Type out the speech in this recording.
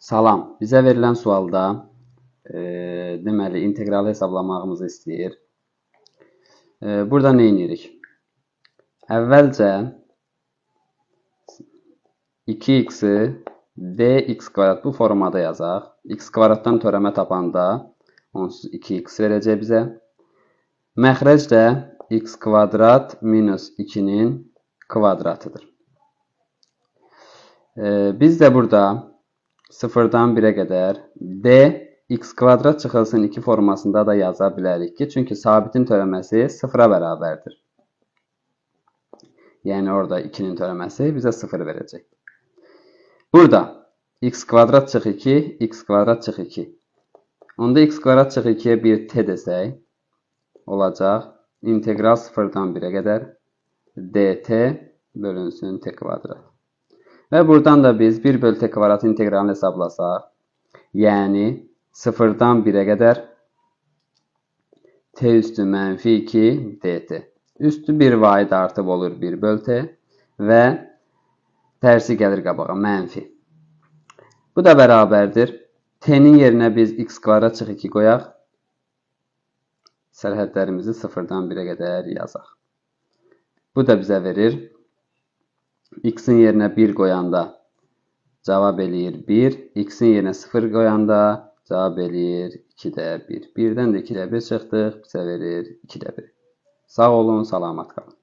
Salam. Bizə verilən sualda deməli inteqralı hesablamağımızı istəyir. Burada nə edirik? Əvvəlcə 2x-i dx kvadrat bu formada yazaq. X kvadratdan törəmə tapanda onsuz 2x verəcək bizə. Məxrəc də x kvadrat minus 2-nin kvadratıdır. Biz də burada 0-dan 1-ə qədər d x kvadrat çıxılsın 2 formasında da yaza bilərik ki, çünki sabitin törəməsi 0-a bərabərdir. Yəni orada 2-nin törəməsi bizə 0 verəcək. Burada x kvadrat çıx 2, x kvadrat çıx 2. Onda x kvadrat çıx 2-yə bir t desək, olacaq integral 0-dan 1-ə qədər dt bölünsün t kvadrat. Və buradan da biz 1 bölü t kvadrat integralını hesablasaq, yəni 0-dan 1-ə qədər t üstü mənfi 2 dt. Üstü bir vahid artıb olur 1 bölü t və tərsi gəlir qabağa, mənfi. Bu da bərabərdir. T-nin yerinə biz x kvadrat çıx 2 qoyaq. Sərhədlərimizi 0-dan 1-ə qədər yazaq. Bu da bizə verir. X-in yerinə 1 qoyanda cavab eləyir 1. X-in yerinə 0 qoyanda cavab eləyir 2-də 1. 1-dən də 2-də 1 çıxdıq. Bizə verir 2-də 1. Sağ olun, salamat qalın.